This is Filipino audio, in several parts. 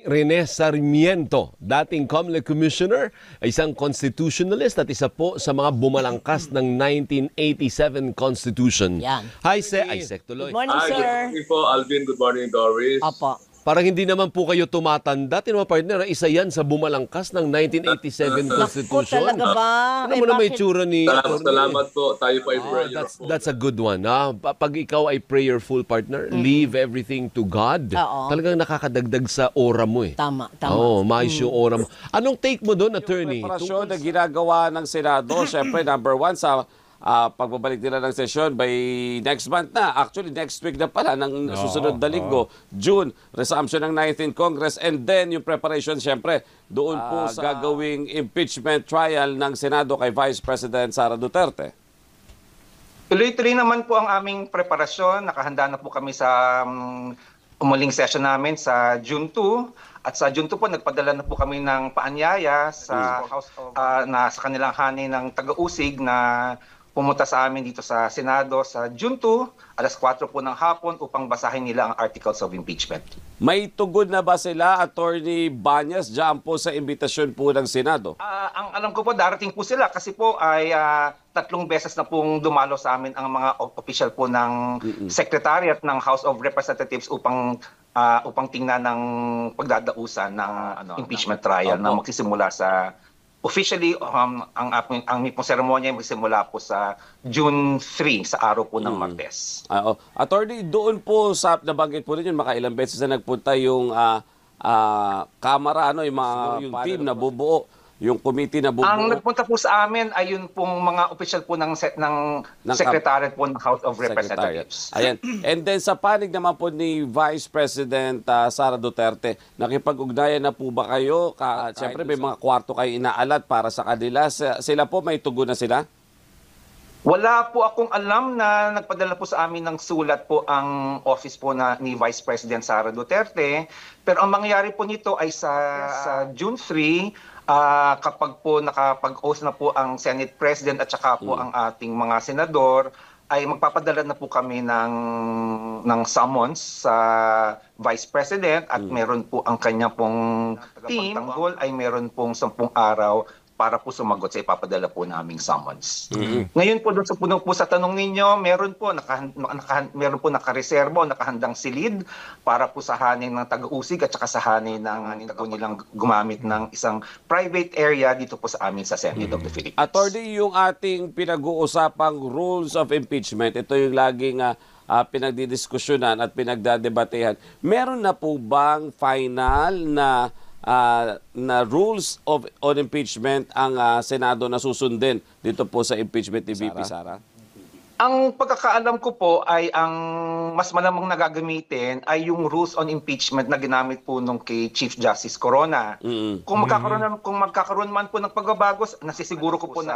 Rene Sarmiento, dating COMELEC Commissioner, isang constitutionalist at isa po sa mga bumalangkas ng 1987 Constitution. Yan. Hi, Sec tuloy. Good morning, Good sir. morning po, Alvin. Good morning, Doris. Opo. Parang hindi naman po kayo tumatanda. Tinama partner, isa yan sa bumalangkas ng 1987 Naku, Constitution. talaga ba? Ano mo na may tsura ni... Salamat po. Tayo po ay prayer That's a good one. Pag ikaw ay prayerful partner, leave everything to God. Oo. Talagang nakakadagdag sa aura mo eh. Tama, tama. Oo, maayos yung aura mo. Anong take mo doon, attorney? Preparasyon na ginagawa ng Senado, syempre number one sa pagbabalik nila ng sesyon by next month na. Actually, next week na pala ng susunod na linggo, June, resumption ng 19th Congress, and then yung preparation, syempre, doon po sa gagawing impeachment trial ng Senado kay Vice President Sara Duterte. Tuloy-tuloy naman po ang aming preparasyon. Nakahanda na po kami sa umuling session namin sa June 2. At sa June 2 po, nagpadala na po kami ng paanyaya sa House of, na sa kanilang hanay ng taga-usig na pumunta sa amin dito sa Senado sa June 2, alas 4 po ng hapon upang basahin nila ang articles of impeachment. May tugon na ba sila, Attorney Banyas, dyan po sa imbitasyon po ng Senado? Ang alam ko po, darating po sila kasi po ay 3 beses na pong dumalo sa amin ang mga official po ng Secretariat ng House of Representatives upang tingnan ng pagdadausan ng impeachment trial na magsisimula sa officially ang pong seremonya ay magsisimula po sa June 3 sa araw po ng Martes. Attorney, doon po sa nabanggit po rin yun, makailang beses na nagpunta yung Kamara, yung team na bubuo, yung committee na bubuo. Ang nagpunta po sa amin ay yun pong mga official po ng Secretariat po ng House of Representatives. Ayan. And then sa panig naman po ni Vice President Sara Duterte, nakipag-ugnayan na po ba kayo? Siyempre may mga kwarto kayo inaalat para sa kanila. Sila po, may tugon na sila? Wala po akong alam na nagpadala po sa amin ng sulat po ang office po ni Vice President Sara Duterte. Pero ang mangyayari po nito ay sa June 3, kapag po nakapag-oath na po ang Senate President at saka po ang ating mga senador, ay magpapadala na po kami ng summons sa Vice President at meron po ang kanya pong team. Tanggol ay meron pong 10 araw para po sumagot sa ipapadala po naming summons. Ngayon po doon sa puno po sa tanong ninyo, meron po nakareserbo, nakahandang silid para po sa hanin ng taga-usig at saka sa hanin ng nilang gumamit ng isang private area dito po sa amin sa Senate of the Philippines. Attorney, yung ating pinag-uusapang rules of impeachment, ito yung laging pinagdidiskusyonan at pinagdadebatehan. Meron na po bang final na rules on impeachment ang Senado na susundin dito po sa impeachment ni VP Sara? Ang pagkakaalam ko po ay ang mas malamang nagagamitin ay yung rules on impeachment na ginamit po nung kay Chief Justice Corona. Kung magkakaroon man po ng pagbabago, nasisiguro ko po na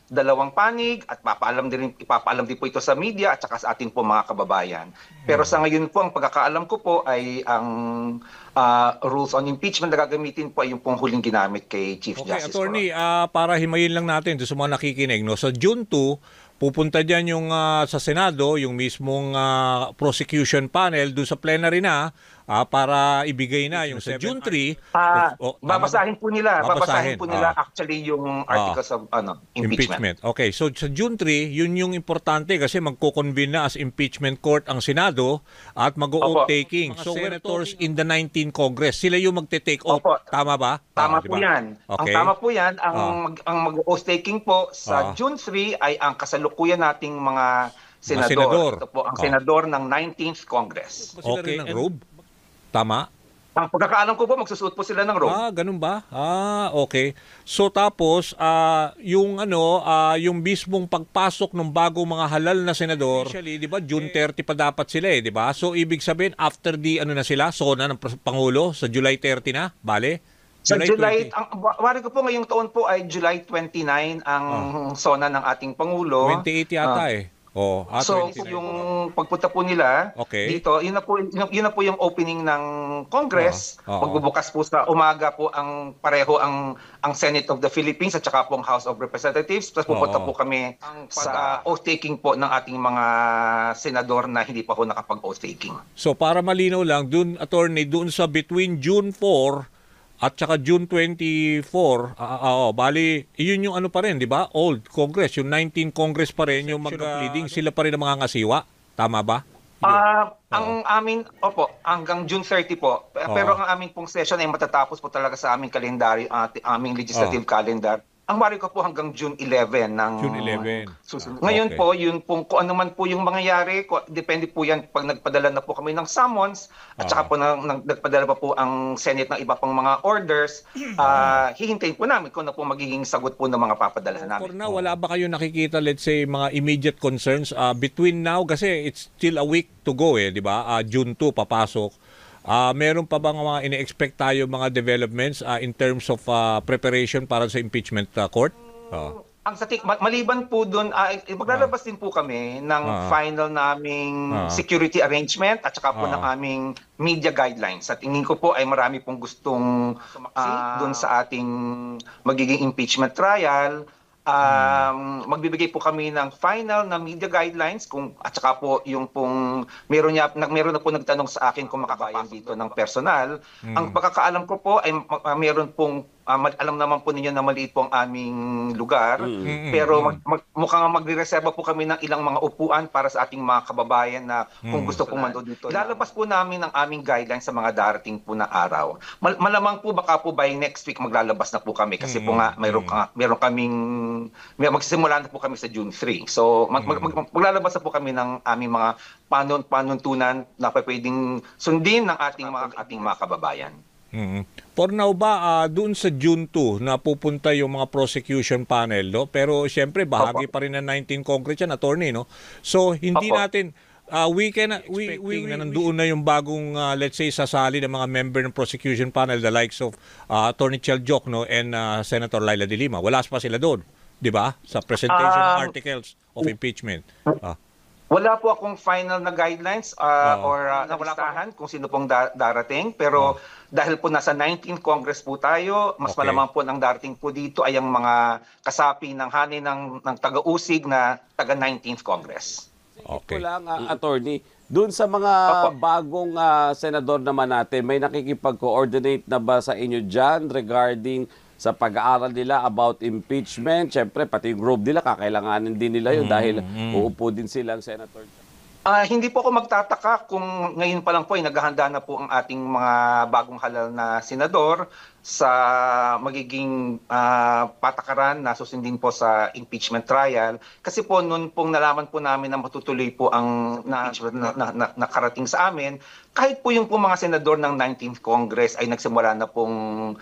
dalawang panig at ipapaalam din po ito sa media at saka sa ating po mga kababayan. Pero sa ngayon po, ang pagkakaalam ko po ay ang rules on impeachment na gagamitin po ay yung pong huling ginamit kay Chief Justice Attorney, Corona. para himayin lang natin sa mga nakikinig, no? Sa June 2, pupunta dyan yung sa Senado, yung mismong prosecution panel doon sa plenary na para ibigay na yung sa June 3. Babasahin po nila actually yung articles of impeachment. Okay, so sa June 3, yun yung importante kasi magko-convene na as impeachment court ang Senado at mag-o-oath taking. So senators in the 19th Congress, sila yung magte-take oath. Tama ba? Tama diba? po yan. Okay. Ang tama po yan, ang mag-oath taking po sa June 3 ay ang kasalukuyan nating mga senador. Ito po ang senador ng 19th Congress. Okay, ng robe? Tama? Ang pagkakaalam ko po, magsusuot po sila ng robe. Ganun ba? Okay. So tapos yung mismong pagpasok ng bagong mga halal na senador, actually, 'di ba, June 30 pa dapat sila 'di ba? So ibig sabihin after na sila, SONA ng Pangulo sa July 30 na, bale? Sa July, wari ko po ngayong taon po ay July 29 ang SONA ng ating Pangulo. 28 yata So 29. yung pagpunta po nila Okay. dito, yun na po yung opening ng Congress. Oo. Magbubukas po sa umaga po ang pareho ang Senate of the Philippines at saka po ang House of Representatives. Tapos pupunta Oo. po kami sa oath taking po ng ating mga senador na hindi pa po nakapag-oath taking. So para malinaw lang, attorney, dun sa between June 4 at saka June 24, bali, yun yung ano pa rin, di ba? Old Congress, yung 19 Congress pa rin, yung mag-pleading, sila pa rin ang mga ngasiwa. Tama ba? Ang amin, hanggang June 30 po. Pero ang aming pong session ay matatapos po talaga sa aming kalendaryo, aming legislative calendar. Ang wari ko po hanggang June 11 ng June 11. susunod. Ngayon Okay. po, yun pong kung ano man po yung mangyayari, depende po yan pag nagpadala na po kami ng summons at saka po nagpadala pa po ang Senate ng iba pang mga orders, hihintayin po namin kung ano po magiging sagot po ng mga papadala For namin. now, wala ba kayo nakikita, let's say, mga immediate concerns between now, kasi it's still a week to go di ba? June 2 papasok. Meron pa bang mga ine-expect tayo mga developments in terms of preparation para sa impeachment court? Ang maliban po doon, maglalabas din po kami ng final naming security arrangement at saka po ng aming media guidelines. At tingin ko po ay marami pong gustong doon sa ating magiging impeachment trial. Magbibigay po kami ng final na media guidelines at saka po yung pong meron na po nagtanong sa akin kung makakapasok dito ng personal. Ang pagkakaalam ko po ay meron pong alam naman po ninyo na maliit po ang aming lugar, pero mukhang magre-reserva po kami ng ilang mga upuan para sa ating mga kababayan na kung gusto pong manood dito. Lalabas po namin ang aming guidelines sa mga darating po na araw. Malamang po baka po by next week maglalabas na po kami kasi po nga meron kaming magsisimula na po kami sa June 3. So maglalabas na po kami ng aming mga panuntunan na pwedeng sundin ng ating mga kababayan. For now ba, doon sa June 2, napupunta yung mga prosecution panel, no? Pero siyempre, bahagi pa rin ng 19 Congress yan, attorney, no? So, hindi natin, we na nandoon na yung bagong, let's say, sasali ng mga member ng prosecution panel, the likes of Attorney Chel Joc, no? And Senator Laila De Lima. Wala pa sila doon, di ba? Sa presentation ng articles of impeachment. Wala po akong final na guidelines or listahan kung sino pong darating. Pero dahil po nasa 19th Congress po tayo, mas malamang po ang darating po dito ay ang mga kasapi ng hanin ng taga-usig na taga-19th Congress. Okay. Ito lang, attorney, doon sa mga bagong senador naman natin, may nakikipag-coordinate na ba sa inyo dyan regarding sa pag-aaral nila about impeachment? Siyempre, pati yung group nila, kakailanganin din nila yun dahil uupo din silang senator. Hindi po ako magtataka kung ngayon pa lang po ay naghahanda na po ang ating mga bagong halal na senador sa magiging patakaran na susundin po sa impeachment trial. Kasi po noon pong nalaman po namin na matutuloy po ang nakarating sa amin, kahit po yung po mga senador ng 19th Congress ay nagsimula na pong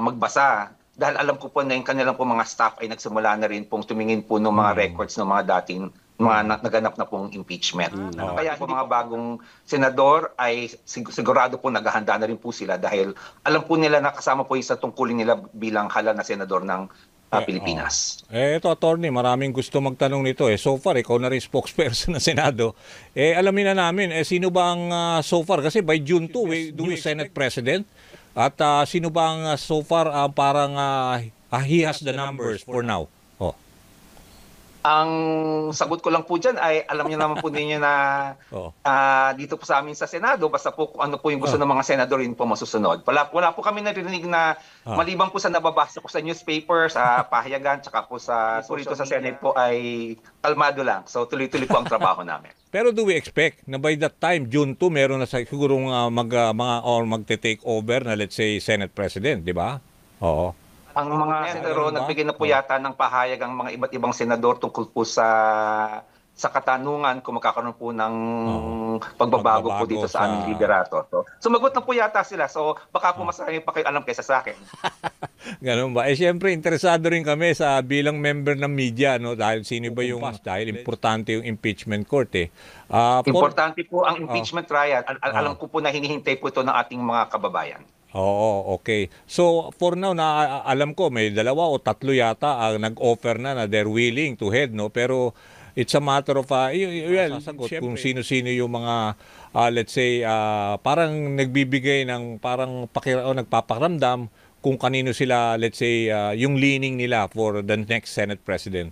magbasa. Dahil alam ko po na yung kanilang po mga staff ay nagsimula na rin pong tumingin po ng mga records ng mga dating mga naganap na pong impeachment. Kaya po mga bagong senador ay sigurado po naghahanda na rin po sila dahil alam po nila na kasama po yung sa tungkulin nila bilang halal na senador ng Pilipinas. Ito, attorney, maraming gusto magtanong nito. So far, ikaw na rin spokesperson ng Senado. Alamin na namin, sino ba ang so far? Kasi by June 2, we do Senate President. At sino ba ang so far parang he has the numbers for now? Ang sagot ko lang po dyan ay alam niyo naman po ninyo na dito po sa amin sa Senado, basta po kung ano po yung gusto ng mga senador yun po masusunod. Wala po kami narinig na maliban po sa nababasa ko sa newspaper, sa pahayagan, tsaka po sa rito sa Senate po ay kalmado lang. So tuloy-tuloy po ang trabaho namin. Pero do we expect na by that time, June 2, meron na sigurong magte-take over na let's say Senate President, di ba? Oo. Ang mga senador, nagbigay na po yata ng pahayag ang mga iba't ibang senador tungkol po sa katanungan kung magkakaroon po ng pagbabago po dito sa aming liderato. So, sumagot na po yata sila. So, baka po mas pa kayo alam kaysa sa akin. Ganun ba? Siyempre, interesado rin kami sa bilang member ng media, no? Dahil sino ba yung dahil importante yung impeachment court Importante po ang impeachment trial. Alam ko po na hinihintay po ito ng ating mga kababayan. Oo, okay. So, for now, alam ko, may 2 o 3 yata ang nag-offer na they're willing to head, no? Pero, it's a matter of sasagot kung sino-sino yung mga let's say parang nagbibigay ng parang nagpaparamdam kung kanino sila, let's say, yung leaning nila for the next Senate President.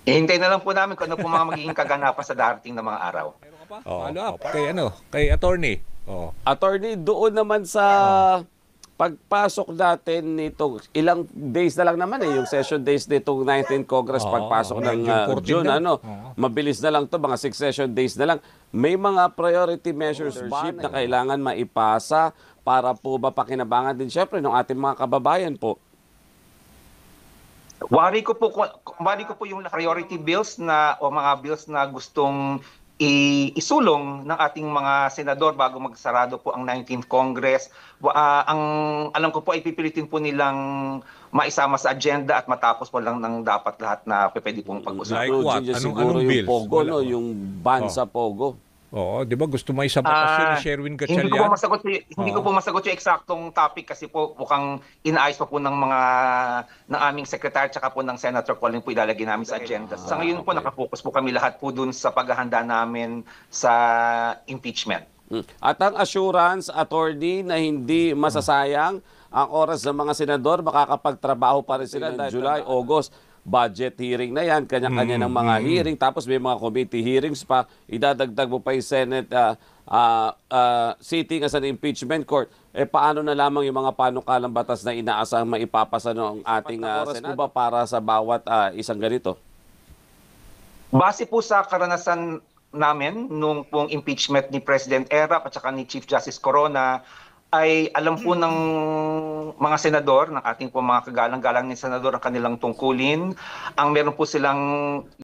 Hintay na lang po namin kung ano po mga magiging kaganapan sa darating na mga araw. Follow up kay attorney. Attorney, doon naman sa pagpasok natin nito, ilang days na lang naman yung session days nitong 19th Congress, pagpasok ng June, mabilis na lang to, mga 6 session days na lang. May mga priority measures na kailangan maipasa para po mapakinabangan din syempre ng ating mga kababayan po. Wari ko po yung priority bills o mga bills na gustong isulong ng ating mga senador bago magsarado po ang 19th Congress. Ang alam ko po ay pipilitin po nilang maisama sa agenda at matapos po lang ng dapat lahat na pwede pong pag-usapan. Like what? Anong yung bills? Pogo, yung ban sa Pogo. Oo, di ba gusto may sabatas yun ni Sherwin Gatchalian? Hindi ko po masagot yung eksaktong topic kasi po mukhang inaayos pa po ng aming secretary tsaka po ng Senator Colin po ilalagay namin sa agenda. Sa ngayon po nakafocus po kami lahat po dun sa paghahanda namin sa impeachment. At ang assurance, attorney, na hindi masasayang ang oras ng mga senador, makakapagtrabaho pa rin sila dahil July, August, budget hearing na yan, kanya-kanya ng mga hearing, tapos may mga committee hearings pa, idadagdag mo pa yung Senate sitting as an impeachment court. Paano na lamang yung mga panukalang batas na inaasang maipapasa ng ating Senado ba para sa bawat isang ganito? Base po sa karanasan namin nung pong impeachment ni President Erap at saka ni Chief Justice Corona, ay alam po ng mga senador, ng ating po mga kagalang-galang ni senador ang kanilang tungkulin. Ang meron po silang